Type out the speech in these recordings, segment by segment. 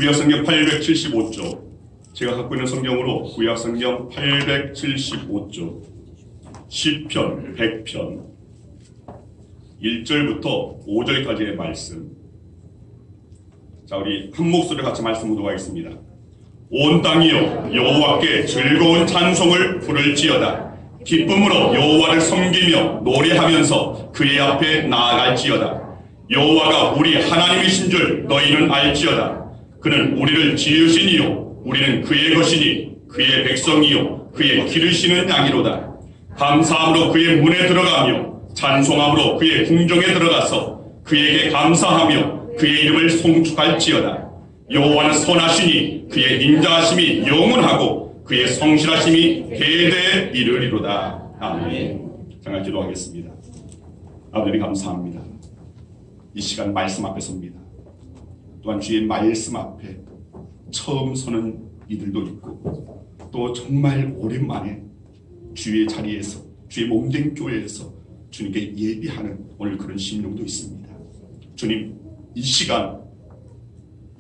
구약성경 875조, 제가 갖고 있는 성경으로 구약성경 875조 시편 100편 1절부터 5절까지의 말씀. 자, 우리 한 목소리로 같이 말씀 묵도하겠습니다. 온 땅이여 여호와께 즐거운 찬송을 부를지어다. 기쁨으로 여호와를 섬기며 노래하면서 그의 앞에 나아갈지어다. 여호와가 우리 하나님이신 줄 너희는 알지어다. 그는 우리를 지으시니요 우리는 그의 것이니 그의 백성이요 그의 기르시는 양이로다. 감사함으로 그의 문에 들어가며 찬송함으로 그의 궁정에 들어가서 그에게 감사하며 그의 이름을 송축할지어다. 여호와는 선하시니 그의 인자하심이 영원하고 그의 성실하심이 대대에 이르리로다. 아멘. 정말 기도하겠습니다. 아버지 감사합니다. 이 시간 말씀 앞에 섭니다. 또한 주의 말씀 앞에 처음 서는 이들도 있고 또 정말 오랜만에 주의 자리에서 주의 몸된 교회에서 주님께 예비하는 오늘 그런 심령도 있습니다. 주님, 이 시간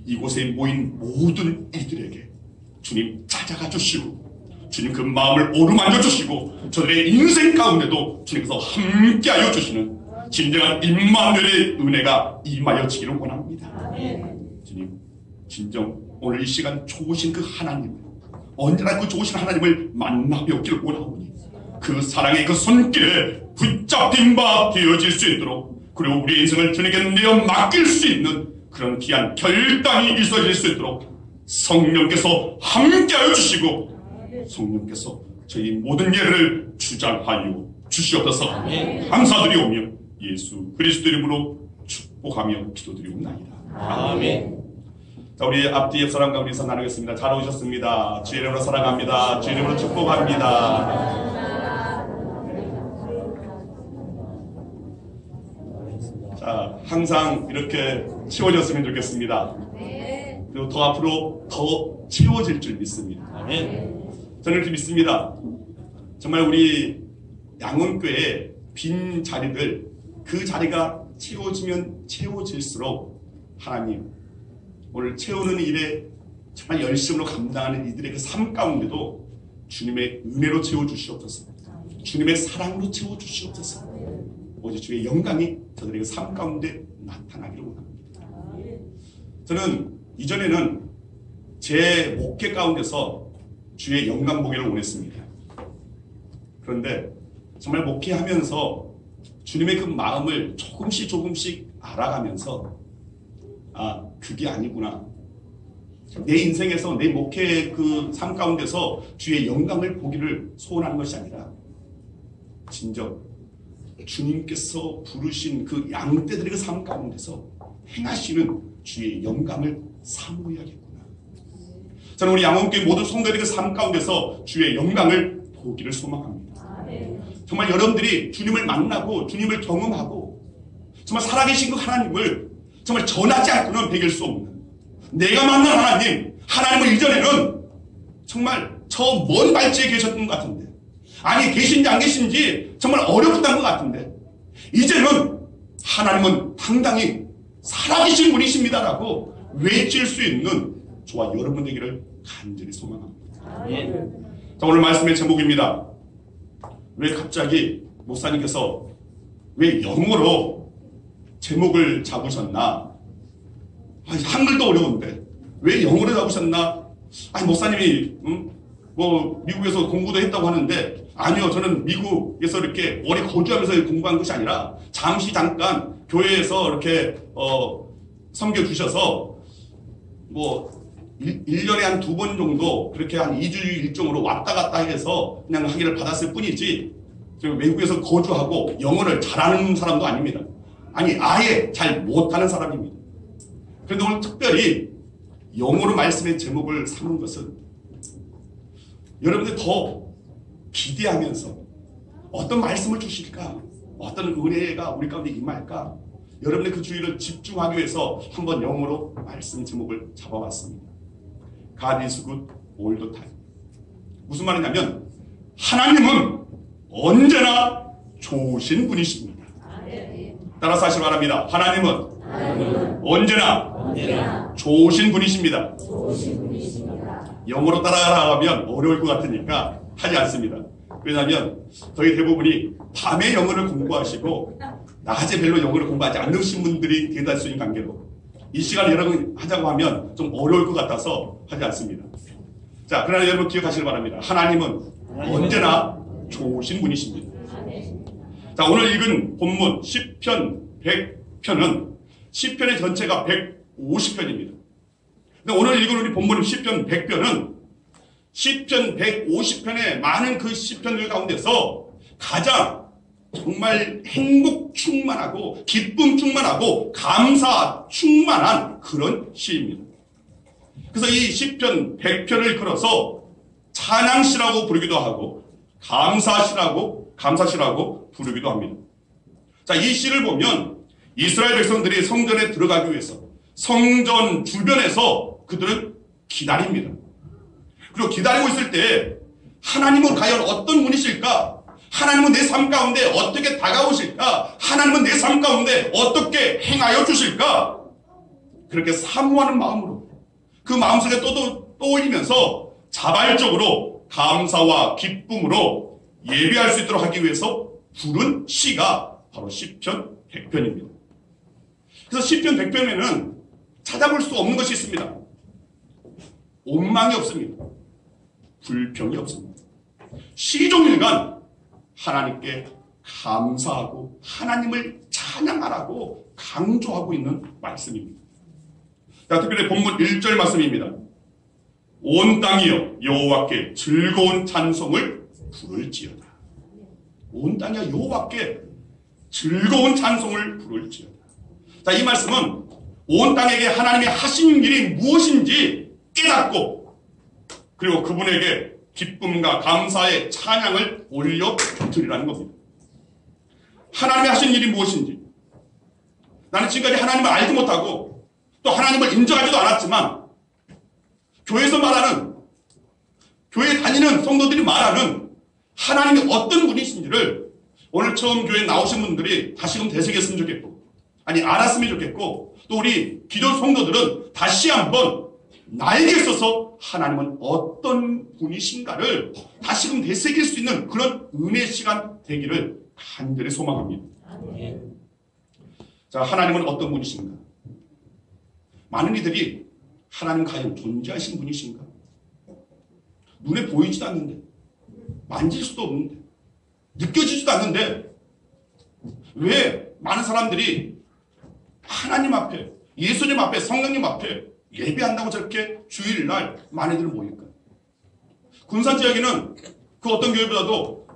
이곳에 모인 모든 이들에게 주님 찾아가 주시고 주님 그 마음을 어루만져 주시고 저들의 인생 가운데도 주님께서 함께하여 주시는 진정한 임마누엘의 은혜가 임하여지기를 원합니다. 주님, 진정 오늘 이 시간 좋으신 그 하나님, 언제나 그 좋으신 하나님을 만나 뵙기를 원하오니 그 사랑의 그 손길에 붙잡힌 바 되어질 수 있도록, 그리고 우리 인생을 주님께 내어 맡길 수 있는 그런 귀한 결단이 있어질 수 있도록 성령께서 함께하여 주시고 성령께서 저희 모든 예를 주장하여 주시옵소서. 감사드리오며 예수 그리스도 이름으로 축복하며 기도드리옵나이다. 아멘. 자, 우리 앞뒤 옆 사람과 우리 인사 나누겠습니다. 잘 오셨습니다. 주의 이름으로 사랑합니다. 주의 이름으로 축복합니다. 자, 항상 이렇게 채워졌으면 좋겠습니다. 그리고 더 앞으로 더 채워질 줄 믿습니다. 아멘. 저는 이렇게 믿습니다. 정말 우리 양원교회의 빈 자리들, 그 자리가 채워지면 채워질수록 하나님 오늘 채우는 일에 정말 열심으로 감당하는 이들의 그 삶 가운데도 주님의 은혜로 채워주시옵소서. 주님의 사랑으로 채워주시옵소서. 오직 주의 영광이 저들의 그 삶 가운데 나타나기를 원합니다. 저는 이전에는 제 목회 가운데서 주의 영광 보기를 원했습니다. 그런데 정말 목회하면서 주님의 그 마음을 조금씩 알아가면서 아, 그게 아니구나. 내 인생에서 내 목회의 그 삶 가운데서 주의 영광을 보기를 소원하는 것이 아니라 진정 주님께서 부르신 그 양떼들의 그 삶 가운데서 행하시는 주의 영광을 사모해야겠구나. 저는 우리 양원교회 모든 성도들의 그 삶 가운데서 주의 영광을 보기를 소망합니다. 정말 여러분들이 주님을 만나고 주님을 경험하고 정말 살아계신 그 하나님을 정말 전하지 않고는 배길 수 없는, 내가 만난 하나님, 하나님을 이전에는 정말 저 먼 발치에 계셨던 것 같은데, 아니 계신지 안 계신지 정말 어렵던 것 같은데 이제는 하나님은 당당히 살아계신 분이십니다라고 외칠 수 있는 저와 여러분 되기를 간절히 소망합니다. 자, 오늘 말씀의 제목입니다. 왜 갑자기 목사님께서 왜 영어로 제목을 잡으셨나? 아니, 한글도 어려운데 왜 영어로 잡으셨나? 아니, 목사님이 뭐 미국에서 공부도 했다고 하는데 아니요, 저는 미국에서 이렇게 오래 거주하면서 공부한 것이 아니라 잠깐 교회에서 이렇게 섬겨주셔서 뭐 1년에 한 2번 정도 그렇게 한 2주 일정으로 왔다 갔다 해서 그냥 학위를 받았을 뿐이지 외국에서 거주하고 영어를 잘하는 사람도 아닙니다. 아니, 아예 잘 못하는 사람입니다. 그런데 오늘 특별히 영어로 말씀의 제목을 삼은 것은 여러분들 더 기대하면서 어떤 말씀을 주실까, 어떤 은혜가 우리 가운데 임할까, 여러분의 그 주의를 집중하기 위해서 한번 영어로 말씀 제목을 잡아봤습니다. God is good all the time. 무슨 말이냐면 하나님은 언제나 좋으신 분이십니다. 따라서 하시기 바랍니다. 하나님은 언제나 좋으신 분이십니다. 영어로 따라가라 하면 어려울 것 같으니까 하지 않습니다. 왜냐하면 거의 대부분이 밤에 영어를 공부하시고 낮에 별로 영어를 공부하지 않으신 분들이 대다수인 관계로 이 시간에 여러분 하자고 하면 좀 어려울 것 같아서 하지 않습니다. 자, 그러나 여러분 기억하시길 바랍니다. 하나님은 언제나 좋으신 분이십니다. 자, 오늘 읽은 본문 시편 100편은 시편의 전체가 150편입니다. 근데 오늘 읽은 우리 본문 시편 100편은 시편 150편의 많은 그 시편들 가운데서 가장 정말 행복 충만하고 기쁨 충만하고 감사 충만한 그런 시입니다. 그래서 이 시편 100편을 걸어서 찬양시라고 부르기도 하고 감사시라고 부르기도 합니다. 자, 이 시를 보면 이스라엘 백성들이 성전에 들어가기 위해서 성전 주변에서 그들은 기다립니다. 그리고 기다리고 있을 때 하나님은 과연 어떤 분이실까? 하나님은 내 삶 가운데 어떻게 다가오실까? 하나님은 내 삶 가운데 어떻게 행하여 주실까? 그렇게 사모하는 마음으로 그 마음속에 떠올리면서 자발적으로 감사와 기쁨으로 예배할 수 있도록 하기 위해서 부른 시가 바로 시편 100편입니다. 그래서 시편 100편에는 찾아볼 수 없는 것이 있습니다. 원망이 없습니다. 불평이 없습니다. 시종일관 하나님께 감사하고 하나님을 찬양하라고 강조하고 있는 말씀입니다. 자, 특별히 본문 1절 말씀입니다. 온 땅이여 여호와께 즐거운 찬송을 부를지어다. 온 땅이여 여호와께 즐거운 찬송을 부를지어다. 자, 이 말씀은 온 땅에게 하나님이 하신 일이 무엇인지 깨닫고 그리고 그분에게 기쁨과 감사의 찬양을 올려드리라는 겁니다. 하나님이 하신 일이 무엇인지 나는 지금까지 하나님을 알지 못하고 또 하나님을 인정하지도 않았지만 교회에서 말하는 교회에 다니는 성도들이 말하는 하나님이 어떤 분이신지를 오늘 처음 교회에 나오신 분들이 다시금 되새겼으면 좋겠고 아니 알았으면 좋겠고 또 우리 기존 성도들은 다시 한번 나에게 있어서 하나님은 어떤 분이신가를 다시금 되새길 수 있는 그런 은혜의 시간 되기를 간절히 소망합니다. 자, 하나님은 어떤 분이신가? 많은 이들이 하나님 과연 존재하신 분이신가? 눈에 보이지도 않는데 만질 수도 없는데 느껴지지도 않는데 왜 많은 사람들이 하나님 앞에 예수님 앞에 성령님 앞에 예배한다고 저렇게 주일날 많이들 모일까요? 군산지역에는 그 어떤 교회보다도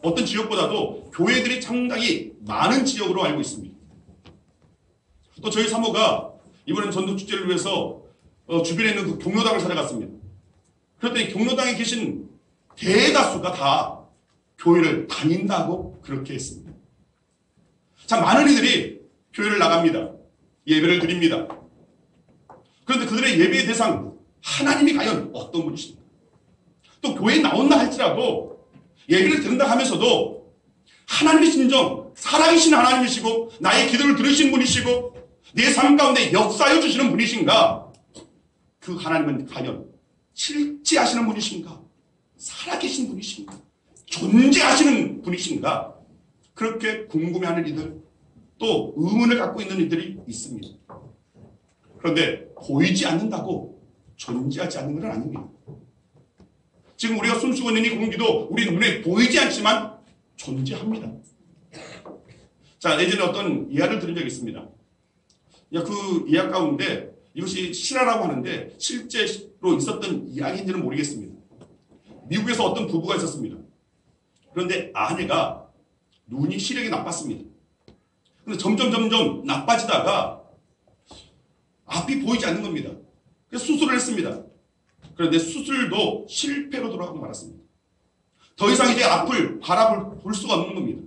어떤 지역보다도 교회들이 상당히 많은 지역으로 알고 있습니다. 또 저희 사모가 이번엔 전도축제를 위해서 주변에 있는 그 경로당을 찾아갔습니다. 그랬더니 경로당에 계신 대다수가 다 교회를 다닌다고 그렇게 했습니다. 자, 많은 이들이 교회를 나갑니다. 예배를 드립니다. 그런데 그들의 예배의 대상 하나님이 과연 어떤 분이신가? 또 교회에 나온다 할지라도 예배를 드린다 하면서도 하나님의 진정 살아계신 하나님이시고 나의 기도를 들으신 분이시고 내 삶 가운데 역사해 주시는 분이신가? 그 하나님은 과연 실제하시는 분이신가? 살아계신 분이신가? 존재하시는 분이신가? 그렇게 궁금해하는 이들 또 의문을 갖고 있는 이들이 있습니다. 그런데 보이지 않는다고 존재하지 않는 건 아닙니다. 지금 우리가 숨쉬고 있는 이 공기도 우리 눈에 보이지 않지만 존재합니다. 자, 예전에 어떤 이야기를 들은 적이 있습니다. 그 이야기 가운데 이것이 실화라고 하는데 실제로 있었던 이야기인지는 모르겠습니다. 미국에서 어떤 부부가 있었습니다. 그런데 아내가 눈이 시력이 나빴습니다. 근데 점점 나빠지다가 앞이 보이지 않는 겁니다. 그래서 수술을 했습니다. 그런데 수술도 실패로 돌아가고 말았습니다. 더 이상 이제 앞을 바라볼 볼 수가 없는 겁니다.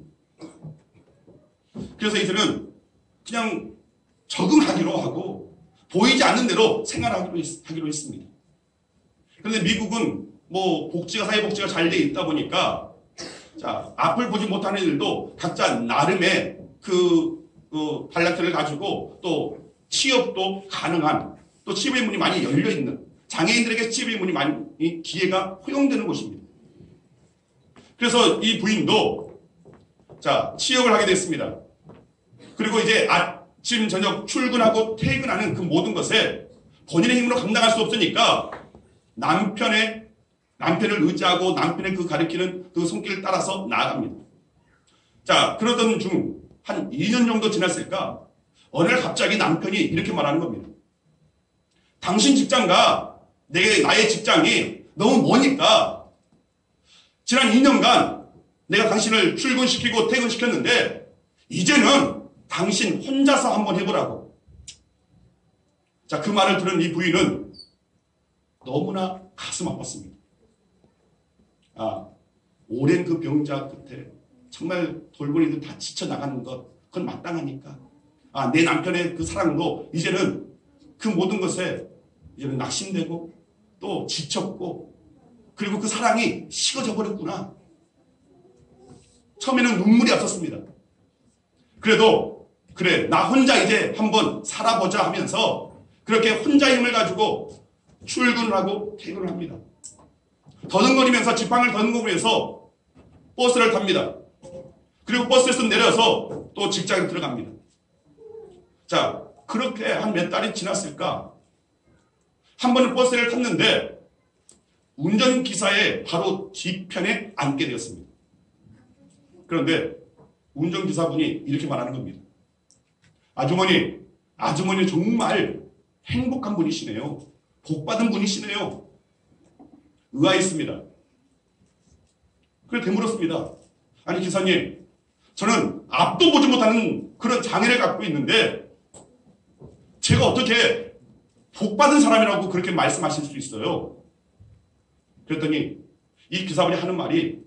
그래서 이제는 그냥 적응하기로 하고 보이지 않는 대로 생활하기로 했습니다. 그런데 미국은 사회복지가 잘 돼 있다 보니까 자, 앞을 보지 못하는 일도 각자 나름의 그 그 달란트를 가지고 또 취업도 가능한, 또 취업의 문이 많이 열려있는, 장애인들에게 취업의 문이 많이 기회가 허용되는 곳입니다. 그래서 이 부인도 자 취업을 하게 됐습니다. 그리고 이제 아침 저녁 출근하고 퇴근하는 그 모든 것에 본인의 힘으로 감당할 수 없으니까 남편을 의지하고 남편의 그 가리키는 그 손길을 따라서 나아갑니다. 자, 그러던 중 한 2년 정도 지났을까 어느 날 갑자기 남편이 이렇게 말하는 겁니다. 당신 직장과 나의 직장이 너무 머니까 지난 2년간 내가 당신을 출근시키고 퇴근시켰는데 이제는 당신 혼자서 한번 해보라고. 자, 그 말을 들은 이 부인은 너무나 가슴 아팠습니다. 오랜 그 병자 끝에 정말 돌보니들 다 지쳐나가는 것, 그건 마땅하니까. 내 남편의 그 사랑도 이제는 그 모든 것에 이제는 낙심되고 또 지쳤고 그리고 그 사랑이 식어져 버렸구나. 처음에는 눈물이 앞섰습니다. 그래도 그래, 나 혼자 이제 한번 살아보자 하면서 그렇게 혼자 힘을 가지고 출근을 하고 퇴근을 합니다. 더듬거리면서 지팡이를 더듬거리면서 버스를 탑니다. 그리고 버스에서 내려서 또 직장에 들어갑니다. 자, 그렇게 한 몇 달이 지났을까? 한 번은 버스를 탔는데 운전기사의 바로 뒤편에 앉게 되었습니다. 그런데 운전기사분이 이렇게 말하는 겁니다. 아주머니 정말 행복한 분이시네요. 복받은 분이시네요. 의아했습니다. 그래 되물었습니다. 아니 기사님, 저는 앞도 보지 못하는 그런 장애를 갖고 있는데 제가 어떻게 복받은 사람이라고 그렇게 말씀하실 수 있어요? 그랬더니 이 기사분이 하는 말이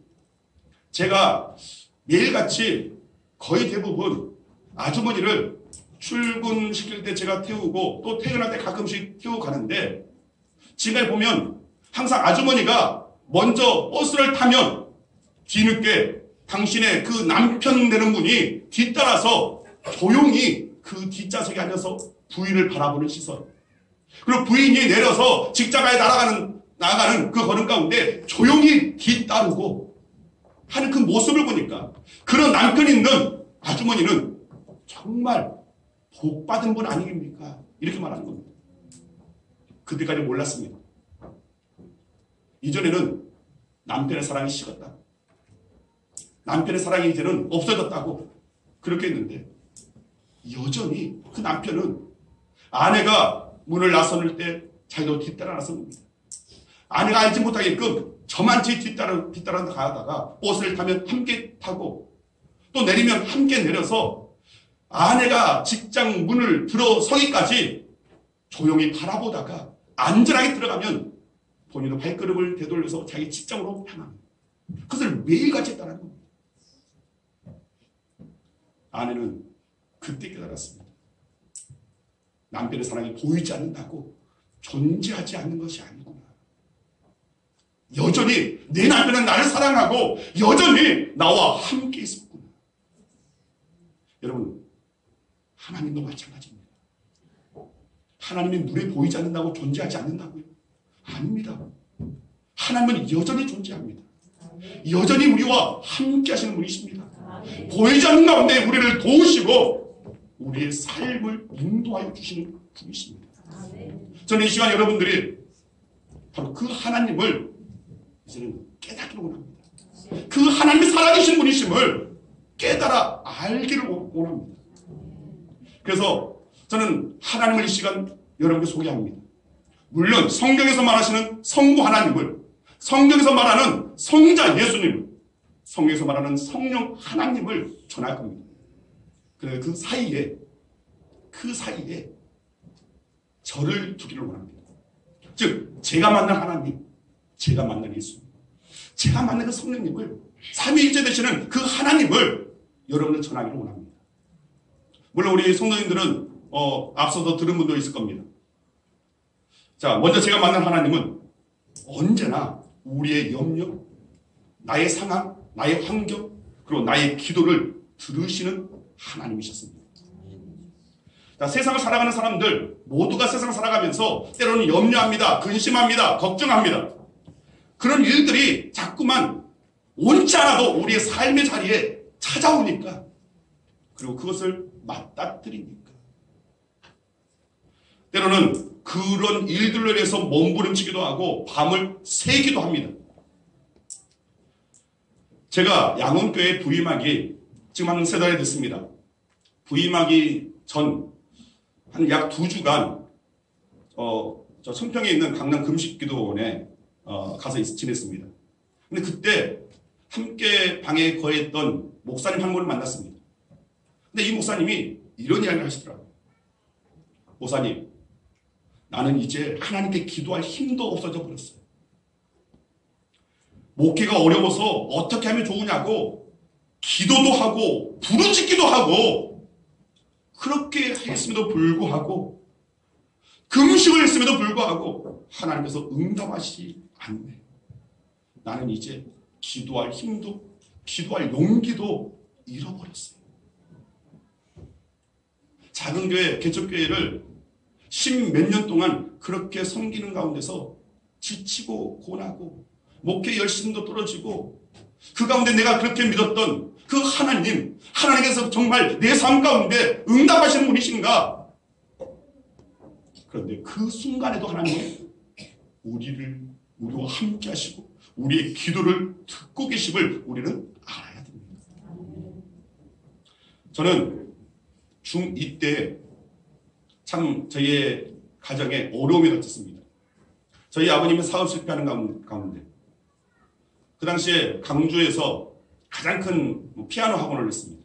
제가 매일같이 거의 대부분 아주머니를 출근시킬 때 제가 태우고 또 퇴근할 때 가끔씩 태우고 가는데 지금까지 보면 항상 아주머니가 먼저 버스를 타면 뒤늦게 당신의 그 남편 되는 분이 뒤따라서 조용히 그 뒷좌석에 앉아서 부인을 바라보는 시선, 그리고 부인이 내려서 직장가에 나아가는 그 걸음 가운데 조용히 뒤따르고 하는 그 모습을 보니까 그런 남편 있는 아주머니는 정말 복받은 분 아니겠습니까? 이렇게 말하는 겁니다. 그때까지 몰랐습니다. 이전에는 남편의 사랑이 식었다, 남편의 사랑이 이제는 없어졌다고 그렇게 했는데 여전히 그 남편은 아내가 문을 나서는 때 자기도 뒤따라 나섭니다. 아내가 알지 못하게끔 저만치 뒤따라 가다가 버스를 타면 함께 타고 또 내리면 함께 내려서 아내가 직장 문을 들어서기까지 조용히 바라보다가 안전하게 들어가면 본인도 발걸음을 되돌려서 자기 직장으로 향합니다. 그것을 매일같이 했다는 겁니다. 아내는 그때 깨달았습니다. 남편의 사랑이 보이지 않는다고 존재하지 않는 것이 아니구나. 여전히 내 남편은 나를 사랑하고 여전히 나와 함께 있었구나. 여러분, 하나님도 마찬가지입니다. 하나님이 눈에 보이지 않는다고 존재하지 않는다고요? 아닙니다. 하나님은 여전히 존재합니다. 여전히 우리와 함께 하시는 분이십니다. 보이지 않는 가운데 우리를 도우시고 우리의 삶을 인도하여 주시는 분이십니다. 저는 이 시간 여러분들이 바로 그 하나님을 이제는 깨닫기를 원합니다. 그 하나님이 살아계신 분이심을 깨달아 알기를 원합니다. 그래서 저는 하나님을 이 시간 여러분께 소개합니다. 물론 성경에서 말하시는 성부 하나님을, 성경에서 말하는 성자 예수님을, 성경에서 말하는 성령 하나님을 전할 겁니다. 그런데 그 사이에 저를 두기를 원합니다. 즉 제가 만난 하나님, 제가 만난 예수, 제가 만난 그 성령님을, 삼위일체 되시는 그 하나님을 여러분들 전하기를 원합니다. 물론 우리 성도님들은 앞서서 들은 분도 있을 겁니다. 자, 먼저 제가 만난 하나님은 언제나 우리의 염려, 나의 상황, 나의 환경, 그리고 나의 기도를 들으시는 하나님이셨습니다. 자, 세상을 살아가는 사람들 모두가 세상을 살아가면서 때로는 염려합니다. 근심합니다. 걱정합니다. 그런 일들이 자꾸만 옳지 않아도 우리의 삶의 자리에 찾아오니까, 그리고 그것을 맞닥뜨리니까 때로는 그런 일들로 인해서 몸부림치기도 하고 밤을 새기도 합니다. 제가 양원교회 부임하기 지금 한 3달이 됐습니다. 부임하기 전 한 약 2주간 저 청평에 있는 강남 금식기도원에 가서 지냈습니다. 근데 그때 함께 방에 거했던 목사님 한 분을 만났습니다. 근데 이 목사님이 이런 이야기를 하시더라고요. 목사님, 나는 이제 하나님께 기도할 힘도 없어져 버렸어요. 목회가 어려워서 어떻게 하면 좋으냐고 기도도 하고 부르짖기도 하고 그렇게 했음에도 불구하고 금식을 했음에도 불구하고 하나님께서 응답하시지 않네. 나는 이제 기도할 힘도 기도할 용기도 잃어버렸어요. 작은 교회, 개척교회를 10몇 년 동안 그렇게 섬기는 가운데서 지치고 고나고 목회 열심도 떨어지고 그 가운데 내가 그렇게 믿었던 그 하나님께서 정말 내 삶 가운데 응답하시는 분이신가? 그런데 그 순간에도 하나님은 우리와 함께 하시고 우리의 기도를 듣고 계심을 우리는 알아야 됩니다. 저는 중2 때 참 저희의 가정에 어려움이 닥쳤습니다. 저희 아버님은 사업 실패하는 가운데 그 당시에 강주에서 가장 큰 피아노 학원을 냈습니다.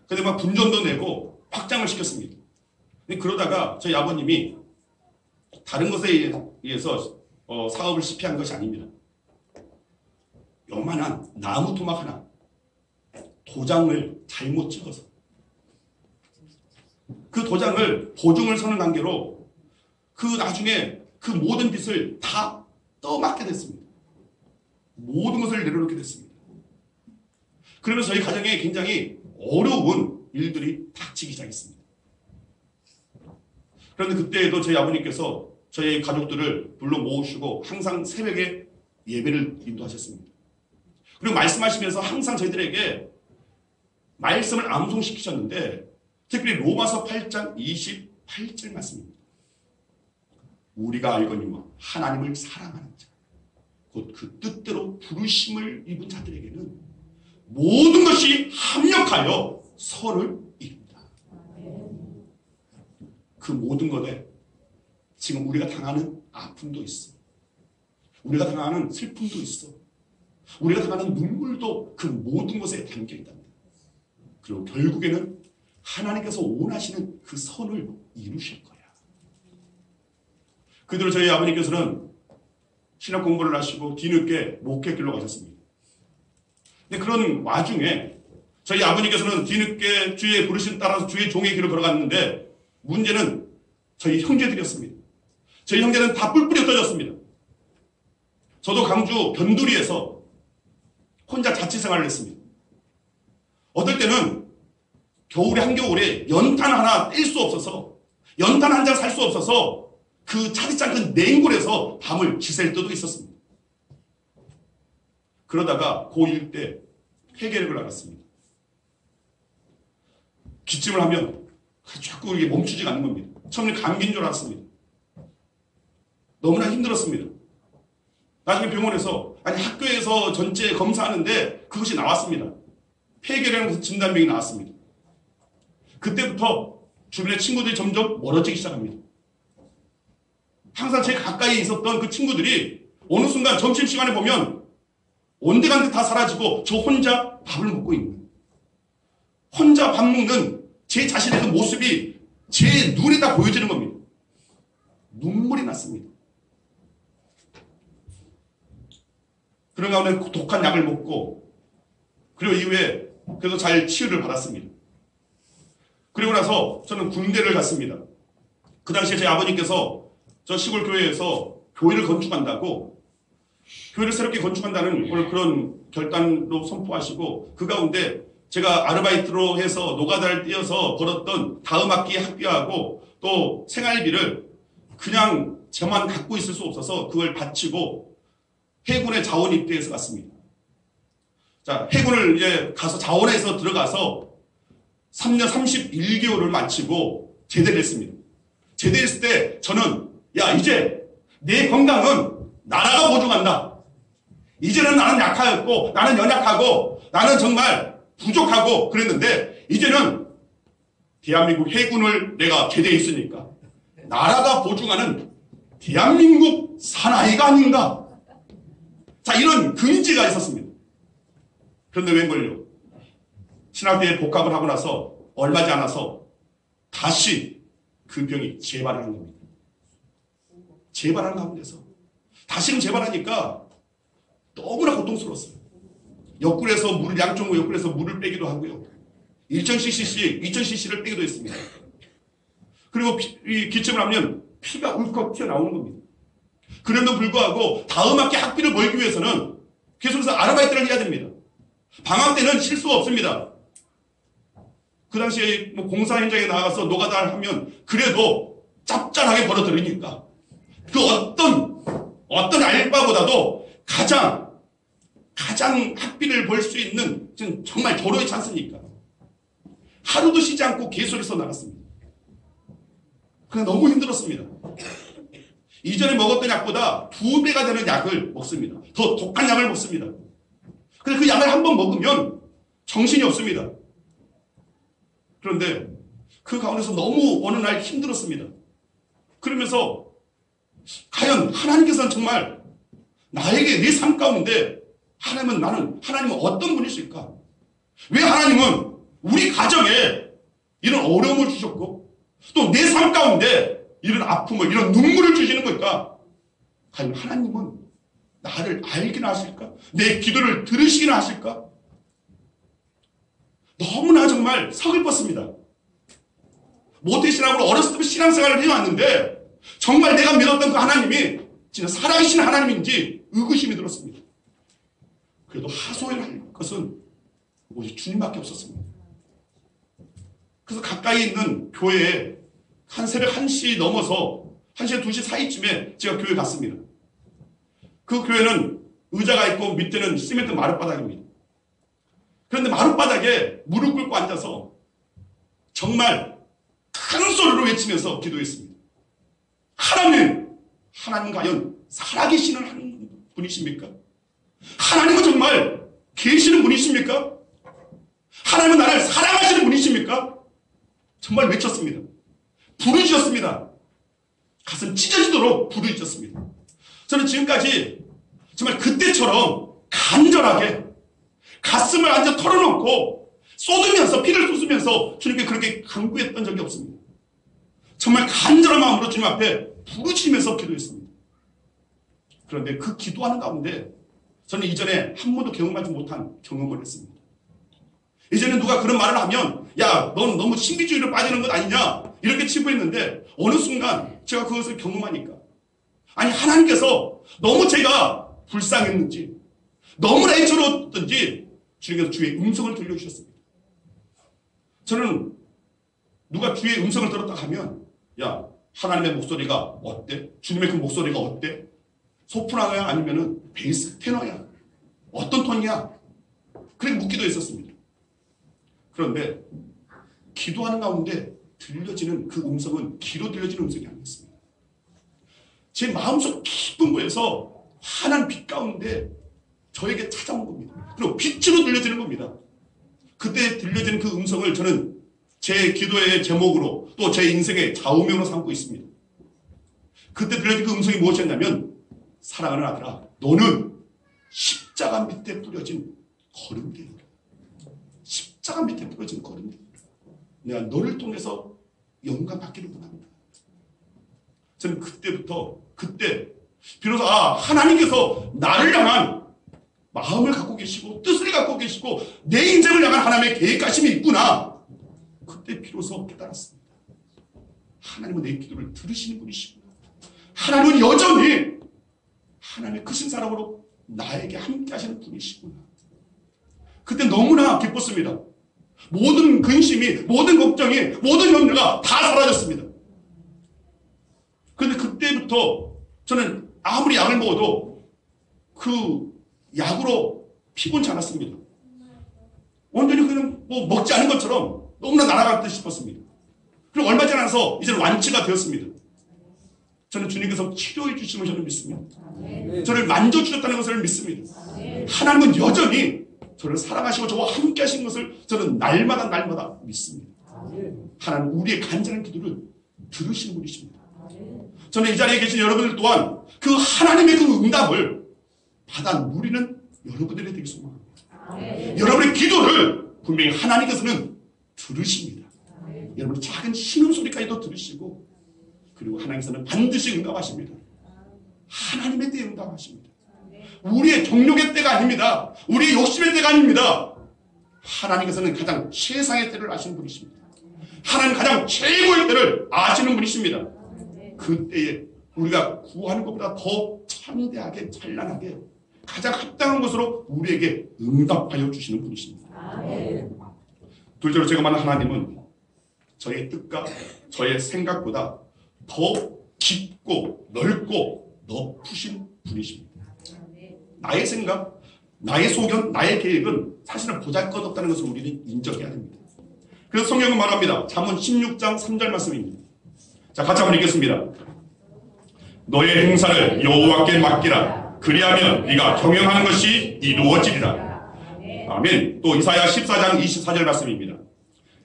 근데 막 분전도 내고 확장을 시켰습니다. 근데 그러다가 저희 아버님이 다른 것에 의해서 사업을 실패한 것이 아닙니다. 요만한 나무 토막 하나 도장을 잘못 찍어서 그 도장을 보증을 서는 관계로 그 나중에 그 모든 빚을 다 떠맡게 됐습니다. 모든 것을 내려놓게 됐습니다. 그러면서 저희 가정에 굉장히 어려운 일들이 닥치기 시작했습니다. 그런데 그때에도 저희 아버님께서 저희 가족들을 불러 모으시고 항상 새벽에 예배를 인도하셨습니다. 그리고 말씀하시면서 항상 저희들에게 말씀을 암송시키셨는데 특별히 로마서 8장 28절 말씀입니다. 우리가 알거니와 하나님을 사랑하는 자 곧 그 뜻대로 부르심을 입은 자들에게는 모든 것이 합력하여 선을 이룬다. 그 모든 것에 지금 우리가 당하는 아픔도 있어. 우리가 당하는 슬픔도 있어. 우리가 당하는 눈물도 그 모든 것에 담겨 있다. 그리고 결국에는 하나님께서 원하시는 그 선을 이루실 거야. 그대로 저희 아버님께서는 신학 공부를 하시고 뒤늦게 목회길로 가셨습니다. 근데 그런 와중에 저희 아버님께서는 뒤늦게 주의 부르심 따라서 주의 종의 길을 걸어갔는데 문제는 저희 형제들이었습니다. 저희 형제는 다 뿔뿔이 흩어졌습니다. 저도 강주 변두리에서 혼자 자취생활을 했습니다. 어떨 때는 겨울에 한겨울에 연탄 하나 뗄 수 없어서 연탄 한 장 살 수 없어서 그 차디지 않은 냉골에서 밤을 지샐 때도 있었습니다. 그러다가 고1 때 폐결핵을 앓았습니다. 기침을 하면 자꾸 이게 멈추지가 않는 겁니다. 처음에 감기인 줄 알았습니다. 너무나 힘들었습니다. 나중에 병원에서 학교에서 전체 검사하는데 그것이 나왔습니다. 폐결핵 진단명이 나왔습니다. 그때부터 주변의 친구들이 점점 멀어지기 시작합니다. 항상 제 가까이에 있었던 그 친구들이 어느 순간 점심시간에 보면 온데간데 다 사라지고 저 혼자 밥을 먹고 있는, 혼자 밥 먹는 제 자신의 그 모습이 제 눈에 다 보여지는 겁니다. 눈물이 났습니다. 그런 가운데 독한 약을 먹고 그리고 이후에 그래서 잘 치유를 받았습니다. 그리고 나서 저는 군대를 갔습니다. 그 당시에 제 아버님께서 저 시골 교회에서 교회를 건축한다고, 교회를 새롭게 건축한다는 그런 결단로 선포하시고 그 가운데 제가 아르바이트로 해서 노가다를 띄어서 벌었던 다음 학기 학비하고 또 생활비를 그냥 저만 갖고 있을 수 없어서 그걸 바치고 해군에 자원 입대해서 갔습니다. 자, 해군을 이제 가서 자원에서 들어가서 3년 31개월을 마치고 제대를 했습니다. 제대했을 때 저는 야, 이제 내 건강은 나라가 보증한다. 이제는 나는 약하였고 나는 연약하고 나는 정말 부족하고 그랬는데 이제는 대한민국 해군을 내가 제대했으니까 나라가 보증하는 대한민국 사나이가 아닌가. 자, 이런 근지가 있었습니다. 그런데 웬걸요? 신학대에 복학을 하고 나서 얼마지 않아서 다시 그 병이 재발하는 겁니다. 재발하는 가운데서 다시금 재발하니까 너무나 고통스러웠어요. 옆구리에서 물을 양쪽으로 옆구리에서 물을 빼기도 하고요. 2000cc를 빼기도 했습니다. 그리고 기침을 하면 피가 울컥 튀어나오는 겁니다. 그럼에도 불구하고 다음 학기 학비를 벌기 위해서는 계속해서 아르바이트를 해야 됩니다. 방학 때는 쉴 수가 없습니다. 그 당시에 뭐 공사 현장에 나가서 노가다를 하면 그래도 짭짤하게 벌어들으니까 그 어떤 알바보다도 가장 학비를 벌 수 있는 정말 절호의 찬스니까 하루도 쉬지 않고 개소리서 나갔습니다. 그냥 너무 힘들었습니다. 이전에 먹었던 약보다 2배가 되는 약을 먹습니다. 더 독한 약을 먹습니다. 근데 그 약을 한번 먹으면 정신이 없습니다. 그런데 그 가운데서 너무 어느 날 힘들었습니다. 그러면서 과연 하나님께서는 정말 나에게 내 삶 가운데 하나님은 어떤 분이실까? 왜 하나님은 우리 가정에 이런 어려움을 주셨고 또 내 삶 가운데 이런 아픔을 이런 눈물을 주시는 걸까? 과연 하나님은 나를 알기나 하실까? 내 기도를 들으시기나 하실까? 너무나 정말 서글펐습니다. 모태신앙으로 어렸을 때부터 신앙생활을 해왔는데 정말 내가 믿었던 그 하나님이 진짜 살아계신 하나님인지 의구심이 들었습니다. 그래도 하소연할 것은 오직 주님밖에 없었습니다. 그래서 가까이 있는 교회에 한 새벽 1시 넘어서 1시에 2시 사이쯤에 제가 교회 갔습니다. 그 교회는 의자가 있고 밑에는 시멘트 마룻바닥입니다. 그런데 마룻바닥에 무릎 꿇고 앉아서 정말 큰 소리로 외치면서 기도했습니다. 하나님 과연 살아계시는 분이십니까? 하나님은 정말 계시는 분이십니까? 하나님은 나를 사랑하시는 분이십니까? 정말 외쳤습니다. 부르짖었습니다. 가슴 찢어지도록 부르짖었습니다. 저는 지금까지 정말 그때처럼 간절하게 가슴을 완전 털어놓고 쏟으면서 피를 쏟으면서 주님께 그렇게 간구했던 적이 없습니다. 정말 간절한 마음으로 주님 앞에 부르짖으면서 기도했습니다. 그런데 그 기도하는 가운데 저는 이전에 한 번도 경험하지 못한 경험을 했습니다. 이제는 누가 그런 말을 하면 야, 넌 너무 신비주의로 빠지는 것 아니냐 이렇게 치부했는데 어느 순간 제가 그것을 경험하니까 아니 하나님께서 너무 제가 불쌍했는지 너무나 애처로웠던지 주님께서 주의 음성을 들려주셨습니다. 저는 누가 주의 음성을 들었다 하면 야, 하나님의 목소리가 어때? 주님의 그 목소리가 어때? 소프라노야 아니면은 베이스 테너야? 어떤 톤이야? 그렇게 묻기도 했었습니다. 그런데 기도하는 가운데 들려지는 그 음성은 귀로 들려지는 음성이 아니었습니다. 제 마음속 깊은 곳에서 환한 빛 가운데 저에게 찾아온 겁니다. 그리고 빛으로 들려지는 겁니다. 그때 들려지는 그 음성을 저는 제 기도의 제목으로 또 제 인생의 좌우명으로 삼고 있습니다. 그때 들려진 그 음성이 무엇이었냐면 사랑하는 아들아, 너는 십자가 밑에 뿌려진 거름되리라. 십자가 밑에 뿌려진 거름되리라. 내가 너를 통해서 영감 받기를 원합니다. 저는 그때 비로소 하나님께서 나를 향한 마음을 갖고 계시고 뜻을 갖고 계시고 내 인생을 향한 하나님의 계획가심이 있구나. 그때 비로소 깨달았습니다. 하나님은 내 기도를 들으시는 분이시구나. 하나님은 여전히 하나님의 크신 사랑으로 나에게 함께 하시는 분이시구나. 그때 너무나 기뻤습니다. 모든 근심이, 모든 걱정이, 모든 염려가 다 사라졌습니다. 그런데 그때부터 저는 아무리 약을 먹어도 그 약으로 피곤치 않았습니다. 완전히 그냥 뭐 먹지 않은 것처럼 너무나 날아갈 듯 싶었습니다. 그리고 얼마 지나서 이제는 완치가 되었습니다. 저는 주님께서 치료해 주심을 저는 믿습니다. 저를 만져주셨다는 것을 믿습니다. 하나님은 여전히 저를 사랑하시고 저와 함께 하신 것을 저는 날마다 믿습니다. 하나님 우리의 간절한 기도를 들으시는 분이십니다. 저는 이 자리에 계신 여러분들 또한 그 하나님의 그 응답을 받아 누리는 여러분들이 되길 소망합니다. 여러분의 기도를 분명히 하나님께서는 들으십니다. 여러분의 작은 신음소리까지도 들으시고, 그리고 하나님께서는 반드시 응답하십니다. 하나님의 때에 응답하십니다. 우리의 정욕의 때가 아닙니다. 우리의 욕심의 때가 아닙니다. 하나님께서는 가장 최상의 때를 아시는 분이십니다. 하나님 가장 최고의 때를 아시는 분이십니다. 그 때에 우리가 구하는 것보다 더 참대하게 찬란하게 가장 합당한 것으로 우리에게 응답하여 주시는 분이십니다. 둘째로 제가 말하는 하나님은 저의 뜻과 저의 생각보다 더 깊고 넓고 높으신 분이십니다. 나의 생각, 나의 소견, 나의 계획은 사실은 보잘것없다는 것을 우리는 인정해야 됩니다. 그래서 성경은 말합니다. 잠언 16장 3절 말씀입니다. 자, 같이 한번 읽겠습니다. 너의 행사를 여호와께 맡기라. 그리하면 네가 경영하는 것이 이루어지리라. 아멘. 또 이사야 14장 24절 말씀입니다.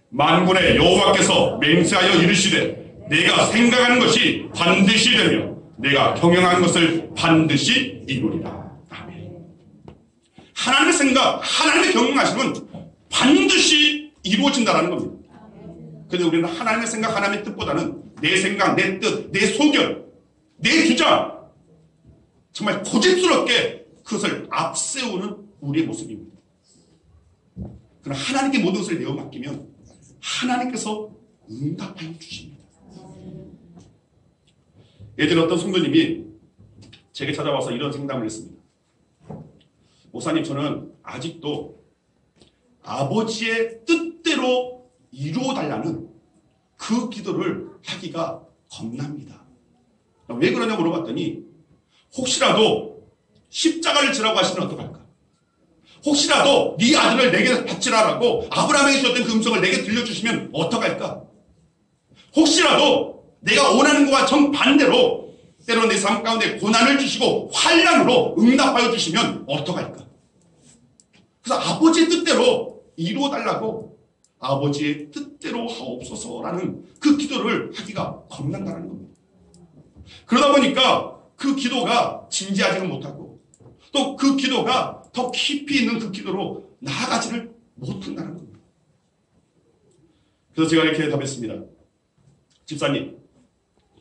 만군의 여호와께서 맹세하여 이르시되 내가 생각하는 것이 반드시 되며 내가 경영하는 것을 반드시 이루리라. 아멘. 하나님의 생각, 하나님의 경영하심은 반드시 이루어진다는 겁니다. 그런데 우리는 하나님의 생각, 하나님의 뜻보다는 내 생각, 내 뜻, 내 소견, 내 주장, 정말 고집스럽게 그것을 앞세우는 우리의 모습입니다. 그러나 하나님께 모든 것을 내어 맡기면 하나님께서 응답하여 주십니다. 예전에 어떤 성도님이 제게 찾아와서 이런 상담을 했습니다. 목사님, 저는 아직도 아버지의 뜻대로 이루어달라는 그 기도를 하기가 겁납니다. 왜 그러냐 물어봤더니 혹시라도 십자가를 지라고 하시면 어떡할까? 혹시라도 네 아들을 내게 바치라라고 아브라함에게 주셨던 그 음성을 내게 들려주시면 어떡할까? 혹시라도 내가 원하는 것과 정반대로 때로는 내 삶 가운데 고난을 주시고 환난으로 응답하여 주시면 어떡할까? 그래서 아버지의 뜻대로 이루어달라고 아버지의 뜻대로 하옵소서라는 그 기도를 하기가 겁난다는 겁니다. 그러다 보니까 그 기도가 진지하지는 못하고 또 그 기도가 더 깊이 있는 그 기도로 나아가지를 못한다는 겁니다. 그래서 제가 이렇게 답했습니다.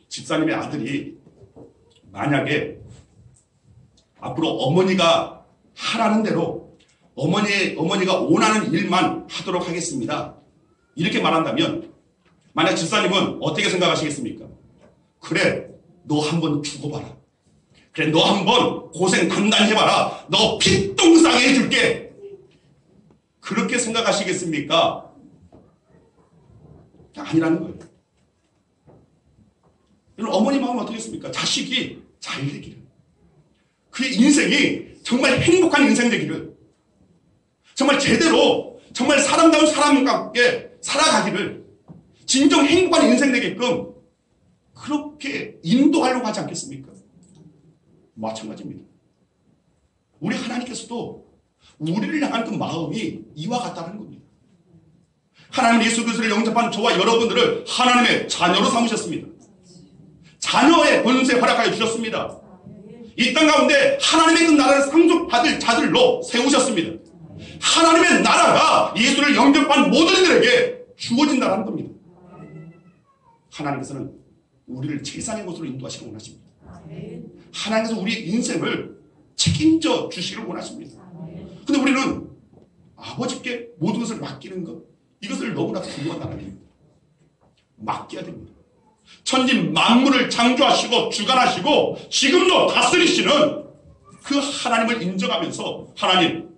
집사님의 아들이 만약에 앞으로 어머니가 하라는 대로 어머니가 원하는 일만 하도록 하겠습니다. 이렇게 말한다면 만약 집사님은 어떻게 생각하시겠습니까? 그래, 너 한번 죽어봐라. 그래, 너 한번 고생 단단히 해봐라. 너 피똥싸게 해줄게. 그렇게 생각하시겠습니까? 아니라는 거예요. 여러분, 어머니 마음은 어떻겠습니까? 자식이 잘 되기를, 그의 인생이 정말 행복한 인생 되기를, 정말 제대로 정말 사람다운 사람과 함께 살아가기를, 진정 행복한 인생 되게끔 그렇게 인도하려고 하지 않겠습니까? 마찬가지입니다. 우리 하나님께서도 우리를 향한 그 마음이 이와 같다는 겁니다. 하나님 예수 그리스도를 영접한 저와 여러분들을 하나님의 자녀로 삼으셨습니다. 자녀의 권세 허락하여 주셨습니다. 이 땅 가운데 하나님의 그 나라를 상속받을 자들로 세우셨습니다. 하나님의 나라가 예수를 영접한 모든 이들에게 주어진다는 겁니다. 하나님께서는 우리를 최상의 곳으로 인도하시길 원하십니다. 하나님께서 우리의 인생을 책임져 주시기를 원하십니다. 근데 우리는 아버지께 모든 것을 맡기는 것, 이것을 너무나 중요한 나라입니다. 맡겨야 됩니다. 천지 만물을 창조하시고 주관하시고 지금도 다스리시는 그 하나님을 인정하면서 하나님,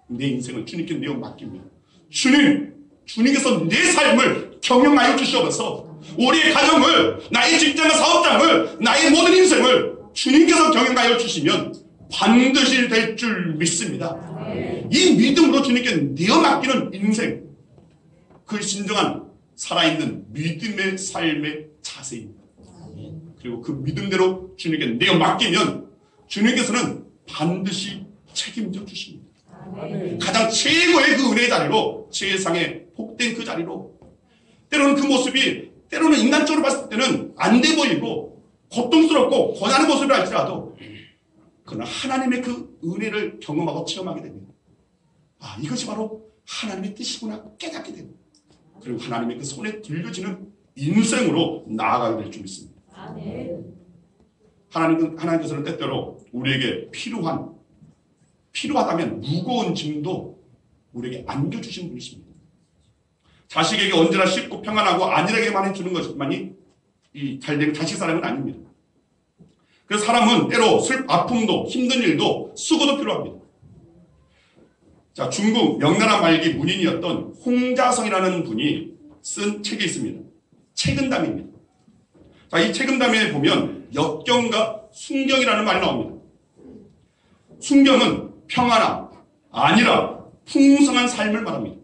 내 인생을 주님께 내어 맡깁니다. 주님, 주님께서 내 삶을 경영하여 주시옵소서. 우리의 가정을, 나의 직장과 사업장을, 나의 모든 인생을 주님께서 경영하여 주시면 반드시 될 줄 믿습니다. 이 믿음으로 주님께 내어 맡기는 인생, 그 진정한 살아있는 믿음의 삶의 자세입니다. 그리고 그 믿음대로 주님께 내어 맡기면 주님께서는 반드시 책임져 주십니다. 가장 최고의 그 은혜의 자리로, 세상에 복된 그 자리로, 때로는 그 모습이 때로는 인간적으로 봤을 때는 안 돼 보이고 고통스럽고 고난의 모습을 할지라도 그러나 하나님의 그 은혜를 경험하고 체험하게 됩니다. 아, 이것이 바로 하나님의 뜻이구나 깨닫게 됩니다. 그리고 하나님의 그 손에 들려지는 인생으로 나아가게 될 줄 믿습니다. 하나님께서는 때때로 우리에게 필요하다면 무거운 짐도 우리에게 안겨주신 분이십니다. 자식에게 언제나 쉽고 평안하고 안일하게만 해주는 것만이 이 잘된 자식 사랑은 아닙니다. 그래서 사람은 때로 아픔도 힘든 일도 수고도 필요합니다. 자, 중국 명나라 말기 문인이었던 홍자성이라는 분이 쓴 책이 있습니다. 책은담입니다. 자, 이 책은담에 보면 역경과 순경이라는 말이 나옵니다. 순경은 평안함, 안일함, 풍성한 삶을 말합니다.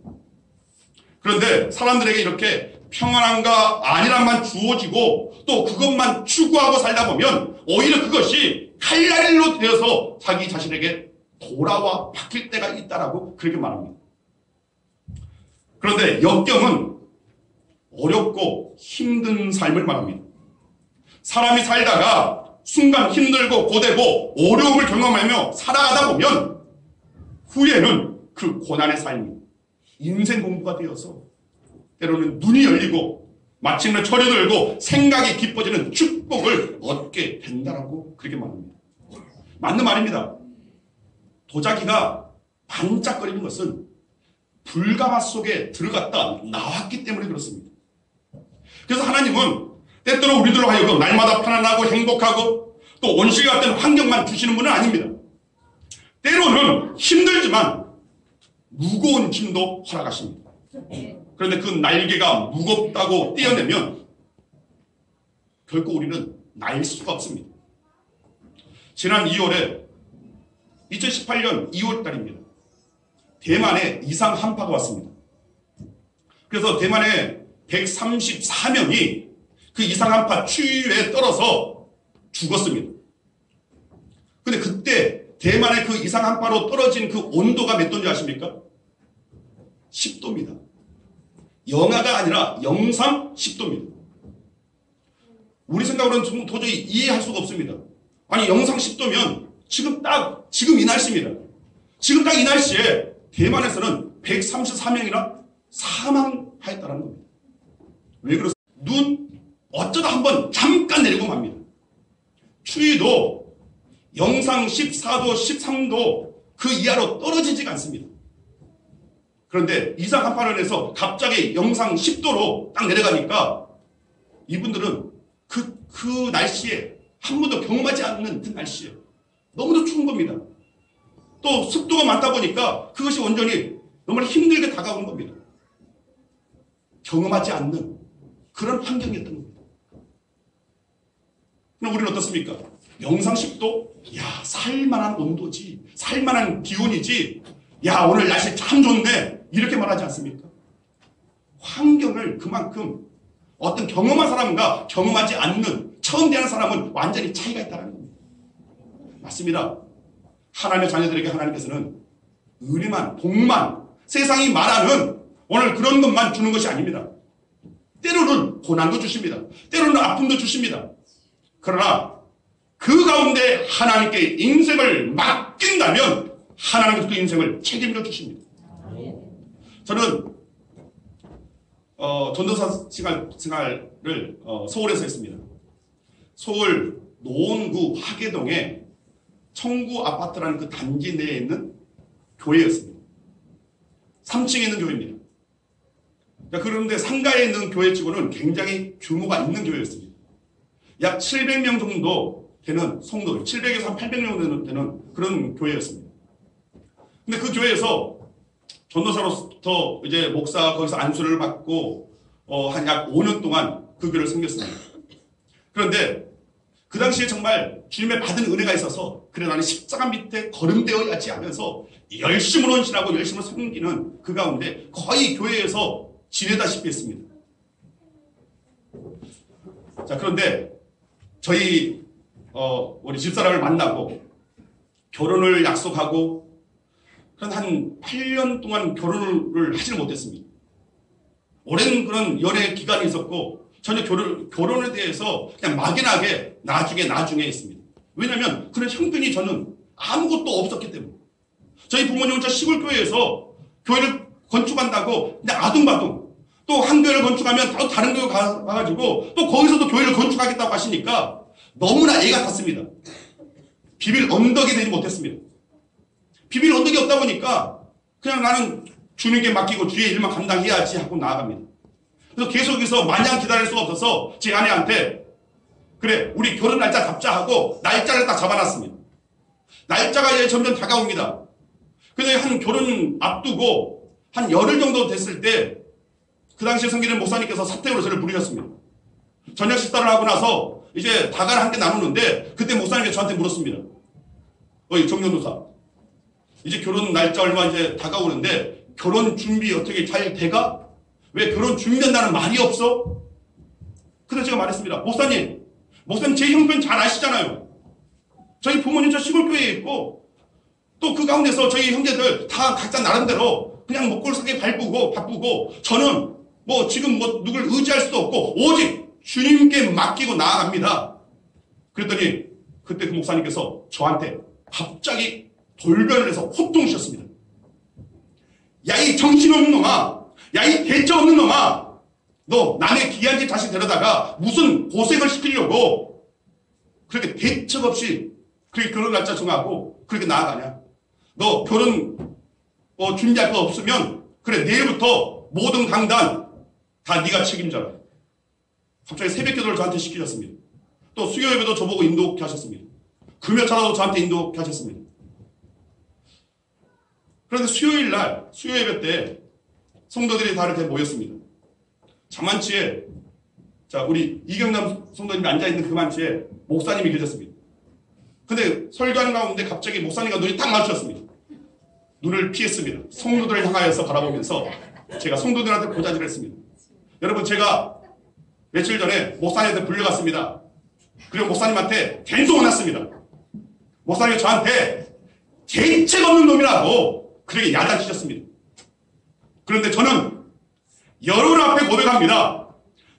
그런데 사람들에게 이렇게 평안함과 안일함만 주어지고 또 그것만 추구하고 살다 보면 오히려 그것이 칼날로 되어서 자기 자신에게 돌아와 박힐 때가 있다라고 그렇게 말합니다. 그런데 역경은 어렵고 힘든 삶을 말합니다. 사람이 살다가 순간 힘들고 고되고 어려움을 경험하며 살아가다 보면 후에는 그 고난의 삶이 인생 공부가 되어서 때로는 눈이 열리고 마침내 철이 들고 생각이 깊어지는 축복을 얻게 된다라고 그렇게 말합니다. 맞는 말입니다. 도자기가 반짝거리는 것은 불가마 속에 들어갔다 나왔기 때문에 그렇습니다. 그래서 하나님은 때때로 우리들로 하여금 날마다 편안하고 행복하고 또 온실 같은 환경만 주시는 분은 아닙니다. 때로는 힘들지만 무거운 짐도 허락하십니다. 그런데 그 날개가 무겁다고 떼어내면 결코 우리는 날 수가 없습니다. 지난 2월에 2018년 2월 달입니다. 대만에 이상 한파가 왔습니다. 그래서 대만에 134명이 그 이상 한파 추위에 떨어서 죽었습니다. 근데 그때 대만의 그 이상 한파로 떨어진 그 온도가 몇 도인지 아십니까? 10도입니다. 영하가 아니라 영상 10도입니다. 우리 생각으로는 도저히 이해할 수가 없습니다. 아니, 영상 10도면 지금 이 날씨입니다. 지금 딱 이 날씨에 대만에서는 134명이나 사망하였다는 겁니다. 왜 그렇습니까? 눈 어쩌다 한번 잠깐 내리고 맙니다. 추위도 영상 14도, 13도 그 이하로 떨어지지가 않습니다. 그런데 이상 한파를 해서 갑자기 영상 10도로 딱 내려가니까 이분들은 그 날씨에 한 번도 경험하지 않는 그 날씨에 너무도 추운 겁니다. 또 습도가 많다 보니까 그것이 온전히 너무 힘들게 다가오는 겁니다. 경험하지 않는 그런 환경이었던 겁니다. 그럼 우리는 어떻습니까? 영상 10도? 야, 살만한 온도지, 살만한 기온이지, 야, 오늘 날씨 참 좋네, 이렇게 말하지 않습니까? 환경을 그만큼 어떤 경험한 사람과 경험하지 않는 처음 대하는 사람은 완전히 차이가 있다는 겁니다. 맞습니다. 하나님의 자녀들에게 하나님께서는 은혜만, 복만, 세상이 말하는 오늘 그런 것만 주는 것이 아닙니다. 때로는 고난도 주십니다. 때로는 아픔도 주십니다. 그러나 그 가운데 하나님께 인생을 맡긴다면 하나님께서 그 인생을 책임져 주십니다. 저는 전도사 생활을 서울에서 했습니다. 서울 노원구 화계동에 청구 아파트라는 그 단지 내에 있는 교회였습니다. 3층에 있는 교회입니다. 그런데 상가에 있는 교회치고는 굉장히 규모가 있는 교회였습니다. 약 700명 정도 되는 성도, 700에서 한 800명 되는 그런 교회였습니다. 근데 그 교회에서 전도사로부터 이제 목사 거기서 안수를 받고 한 약 5년 동안 그 교회를 섬겼습니다. 그런데 그 당시에 정말 주님의 받은 은혜가 있어서 그래 나는 십자가 밑에 거름되어야지 하면서 열심으로 헌신하고 열심으로 섬기는 그 가운데 거의 교회에서 지내다시피 했습니다. 자, 그런데 저희 우리 집사람을 만나고 결혼을 약속하고 한 8년 동안 결혼을 하지를 못했습니다. 오랜 그런 연애 기간이 있었고 전혀 결혼에 대해서 그냥 막연하게 나중에 했습니다. 왜냐하면 그런 형편이 저는 아무것도 없었기 때문에. 저희 부모님은 저 시골 교회에서 교회를 건축한다고 그냥 아둥바둥 또 한 교회를 건축하면 또 다른 교회 가가지고 또 거기서도 교회를 건축하겠다고 하시니까 너무나 애가 탔습니다. 비빌 언덕이 되지 못했습니다. 비빌 언덕이 없다 보니까 그냥 나는 주님께 맡기고 주의 일만 감당해야지 하고 나아갑니다. 그래서 계속해서 마냥 기다릴 수가 없어서 제 아내한테 그래 우리 결혼 날짜 잡자 하고 날짜를 딱 잡아놨습니다. 날짜가 이제 점점 다가옵니다. 근데 한 결혼 앞두고 한 열흘 정도 됐을 때 그 당시에 섬기는 목사님께서 사택으로 저를 부르셨습니다. 저녁 식사를 하고 나서 이제 다가를 함께 나누는데 그때 목사님께서 저한테 물었습니다. 정전도사 이제 결혼 날짜 얼마 이제 다가오는데 결혼 준비 어떻게 잘 돼가? 왜 결혼 준비한다는 말이 없어? 그래서 제가 말했습니다. 목사님 제 형편 잘 아시잖아요. 저희 부모님 저 시골교회에 있고 또 그 가운데서 저희 형제들 다 각자 나름대로 그냥 먹골석에 바쁘고 저는 뭐 지금 뭐 누굴 의지할 수도 없고 오직 주님께 맡기고 나아갑니다. 그랬더니 그때 그 목사님께서 저한테 갑자기 돌변을 해서 호통하셨습니다. 야 이 정신없는 놈아, 야 이 대처 없는 놈아, 너 남의 귀한 집 다시 데려다가 무슨 고생을 시키려고 그렇게 대책 없이 그렇게 결혼 날짜 정하고 그렇게 나아가냐? 너 결혼 준비할 거 없으면 그래 내일부터 모든 강단 다 네가 책임져라. 갑자기 새벽 기도를 저한테 시키셨습니다. 또 수요 예배도 저보고 인도케 하셨습니다. 금요차도 저한테 인도케 하셨습니다. 그런데 수요일 날 수요 예배 때 성도들이 다 이렇게 모였습니다. 자만치에 자 우리 이경남 성도님이 앉아있는 그 만치에 목사님이 계셨습니다. 근데 설교하는 가운데 갑자기 목사님과 눈이 딱 마주쳤습니다. 눈을 피했습니다. 성도들을 향하여서 바라보면서 제가 성도들한테 고자질을 했습니다. 여러분 제가 며칠 전에 목사님한테 불려갔습니다. 그리고 목사님한테 된소문 났습니다. 목사님이 저한테 대책 없는 놈이라고 그렇게 야단치셨습니다. 그런데 저는 여러분 앞에 고백합니다.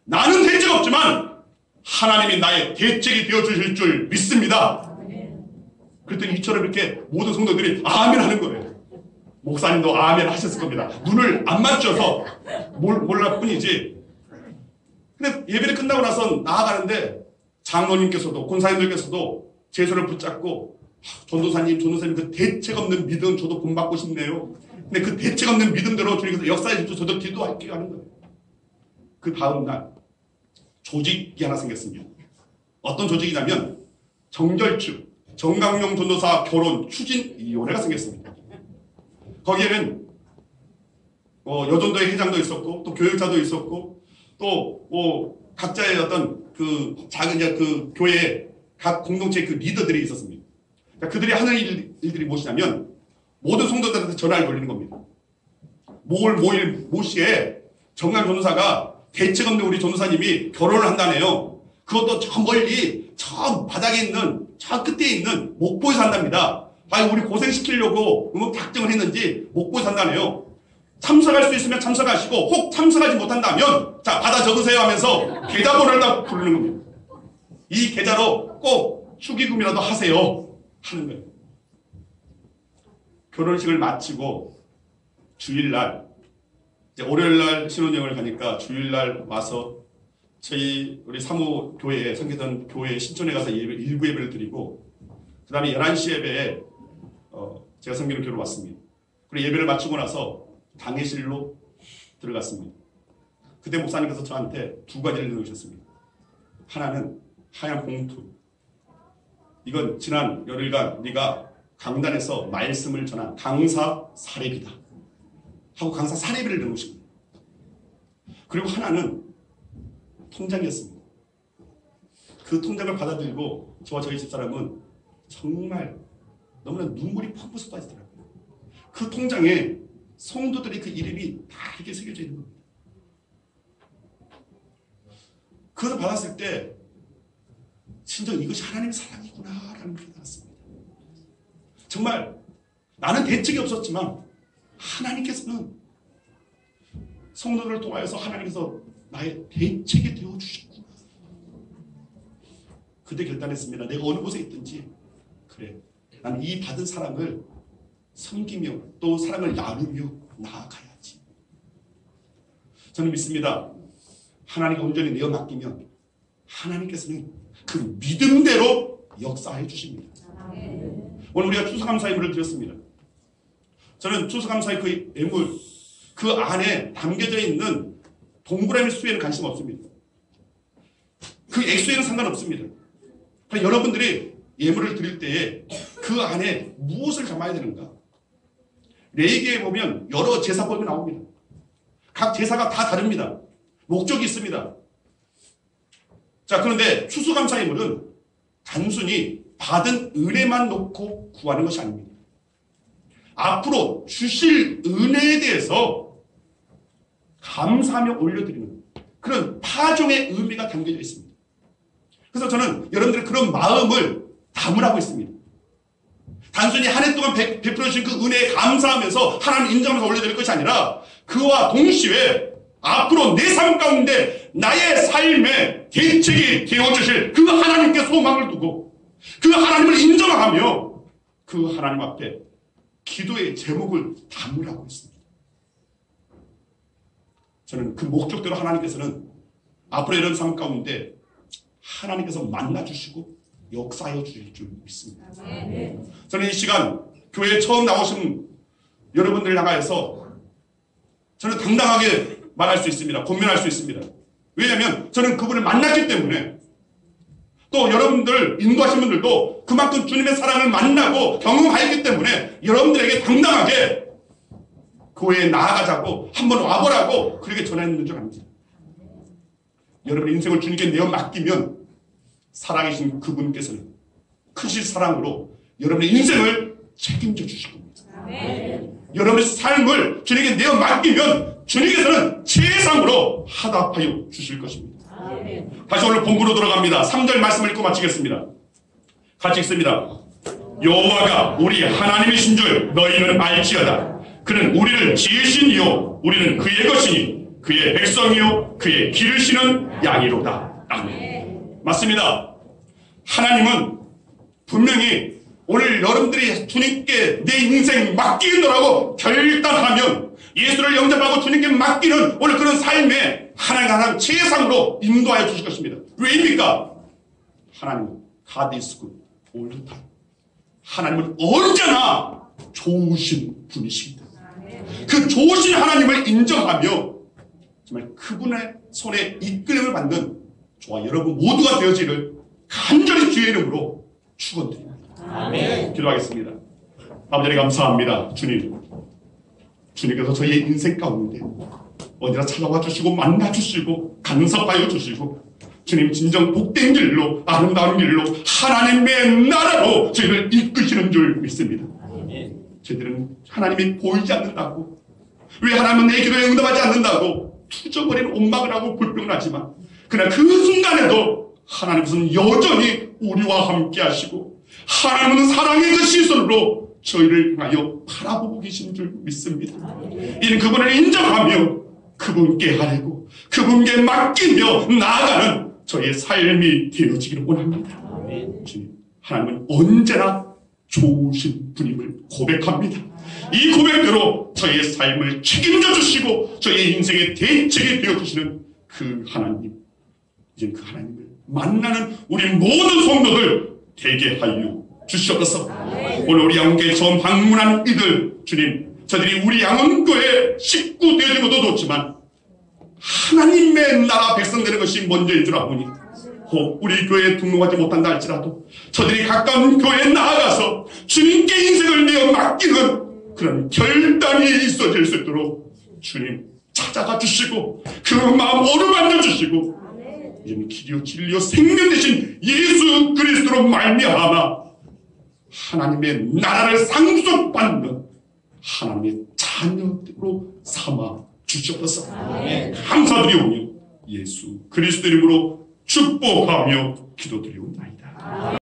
나는 대책 없지만 하나님이 나의 대책이 되어주실 줄 믿습니다. 그랬더니 이처럼 이렇게 모든 성도들이 아멘 하는 거예요. 목사님도 아멘 하셨을 겁니다. 눈을 안 맞춰서 몰랄 뿐이지. 근데 예배를 끝나고 나서 나아가는데 장로님께서도 권사님들께서도 제 손을 붙잡고 전도사님 그 대책 없는 믿음 저도 본받고 싶네요. 근데 그 대책 없는 믿음대로 주님께서 역사해 주셔서 저도 기도할게요 하는 거예요. 그 다음 날 조직이 하나 생겼습니다. 어떤 조직이냐면 정결축 정강용 전도사 결혼 추진위원회가 생겼습니다. 거기에는 여전도의 회장도 있었고 또 교육자도 있었고 또 각자의 어떤 그 작은 그 교회의 각 공동체의 그 리더들이 있었습니다. 그러니까 그들이 하는 일들이 무엇이냐면 모든 성도들한테 전화를 돌리는 겁니다. 모시에 정강 전도사가 대책 없는 우리 전도사님이 결혼을 한다네요. 그것도 저 멀리 저 바닥에 있는 저 끝에 있는 목포에서 한답니다. 아니 우리 고생시키려고 작정을 했는지 목포에서 한다네요. 참석할 수 있으면 참석하시고 혹 참석하지 못한다면 자 받아 적으세요 하면서 계좌번호를 다 부르는 겁니다. 이 계좌로 꼭 축의금이라도 하세요 하는 거예요. 결혼식을 마치고 주일날 이제 월요일날 신혼여행을 가니까 주일날 와서 우리 사무 교회에 섬기던 교회 신촌에 가서 일부 예배를 드리고 그 다음에 11시 예배에 제가 섬기는 교회로 왔습니다. 그리고 예배를 마치고 나서 당회실로 들어갔습니다. 그때 목사님께서 저한테 두 가지를 넣으셨습니다. 하나는 하얀 봉투. 이건 지난 열흘간 네가 강단에서 말씀을 전한 강사 사례비다. 하고 강사 사례비를 내놓으십니다. 그리고 하나는 통장이었습니다. 그 통장을 받아들이고 저와 저희 집사람은 정말 너무나 눈물이 펑펑 쏟아지더라고요. 그 통장에 성도들이 그 이름이 다 이렇게 새겨져 있는 겁니다. 그것을 받았을 때 진정 이것이 하나님의 사랑이구나 라는 생각이 들었습니다. 정말 나는 대책이 없었지만 하나님께서는 성도들을 통하여서 하나님께서 나의 대책이 되어주셨구나. 그때 결단했습니다. 내가 어느 곳에 있든지 그래, 나는 이 받은 사랑을 섬기며 또 사랑을 나누며 나아가야지. 저는 믿습니다. 하나님께 온전히 내어 맡기면 하나님께서는 그 믿음대로 역사해 주십니다. 오늘 우리가 추수감사 예물을 드렸습니다. 저는 추수감사의 그 예물, 그 안에 담겨져 있는 동그라미 수에는 관심 없습니다. 그 액수에는 상관없습니다. 여러분들이 예물을 드릴 때에 그 안에 무엇을 담아야 되는가? 레위기에 보면 여러 제사법이 나옵니다. 각 제사가 다 다릅니다. 목적이 있습니다. 자, 그런데 추수감사 예물은 단순히 받은 은혜만 놓고 구하는 것이 아닙니다. 앞으로 주실 은혜에 대해서 감사하며 올려드리는 그런 파종의 의미가 담겨져 있습니다. 그래서 저는 여러분들의 그런 마음을 담으라고 했습니다. 단순히 한 해 동안 베풀어 주신 그 은혜에 감사하면서 하나님 인정하면서 올려드릴 것이 아니라 그와 동시에 앞으로 내 삶 가운데 나의 삶에 대책이 되어주실 그 하나님께 소망을 두고 그 하나님을 인정하며 그 하나님 앞에 기도의 제목을 담으라고 했습니다. 저는 그 목적대로 하나님께서는 앞으로 이런 삶 가운데 하나님께서 만나주시고 역사해 주실 줄 믿습니다. 저는 이 시간 교회에 처음 나오신 여러분들을 향하여서 저는 당당하게 말할 수 있습니다. 권면할 수 있습니다. 왜냐하면 저는 그분을 만났기 때문에 또 여러분들 인도하신 분들도 그만큼 주님의 사랑을 만나고 경험하였기 때문에 여러분들에게 당당하게 교회에 나아가자고 한번 와보라고 그렇게 전했는 줄 압니다. 여러분의 인생을 주님께 내어 맡기면 살아계신 그분께서는 크신 사랑으로 여러분의 인생을 책임져 주실 겁니다. 여러분의 삶을 주님께 내어 맡기면 주님께서는 최상으로 하답하여 주실 것입니다. 다시 오늘 본문으로 돌아갑니다. 3절 말씀을 읽고 마치겠습니다. 같이 읽습니다. 여호와가 우리 하나님이신 줄 너희는 알지어다. 그는 우리를 지으신 이요 우리는 그의 것이니 그의 백성이요 그의 기르시는 양이로다. 아멘. 맞습니다. 하나님은 분명히 오늘 여러분들이 주님께 내 인생 맡기노라고 결단하면 예수를 영접하고 주님께 맡기는 오늘 그런 삶에 하나님 최상으로 인도하여 주실 것입니다. 왜입니까? 하나님은 God is good all the time. 하나님은 언제나 좋으신 분이십니다. 그 좋으신 하나님을 인정하며 정말 그분의 손에 이끌림을 받는 저와 여러분 모두가 되어지를 간절히 주의 이름으로 축원드립니다. 아멘. 기도하겠습니다. 아버지 하나님 감사합니다. 주님께서 저희의 인생 가운데 어디나 찾아와 주시고 만나 주시고 간섭하여 주시고 주님 진정 복된 길로 아름다운 길로 하나님의 나라로 저희를 이끄시는 줄 믿습니다. 저희들은 하나님이 보이지 않는다고 왜 하나님은 내 기도에 응답하지 않는다고 투정거리는 옥막을 하고 불평을 하지만 그러나 그 순간에도 하나님은 여전히 우리와 함께 하시고 하나님은 사랑의 그 시선으로 저희를 향하여 바라보고 계신 줄 믿습니다. 이는 그분을 인정하며 그분께 하려고 그분께 맡기며 나아가는 저의 삶이 되어지기를 원합니다. 주님, 하나님은 언제나 좋으신 분임을 고백합니다. 이 고백대로 저의 삶을 책임져 주시고 저의 인생의 대책이 되어주시는 그 하나님, 이제 그 하나님을 만나는 우리 모든 성도들 되게 하여 주시옵소서. 오늘 우리 양교회 처음 방문한 이들, 주님, 저들이 우리 양원교회 식구 되어진 것도 좋지만 하나님의 나라 백성 되는 것이 먼저인 줄 아오니 혹 우리 교회에 등록하지 못한다 할지라도 저들이 가까운 교회에 나아가서 주님께 인생을 내어 맡기는 그런 결단이 있어질 수 있도록 주님 찾아가 주시고 그 마음 어루만져 주시고 이제는 길이요 진리요 생명 되신 예수 그리스도로 말미암아 하나님의 나라를 상속받는 하나님의 자녀로 삼아 주시옵소서. 감사드리오며 예수 그리스도 이름으로 축복하며 기도드리옵나이다.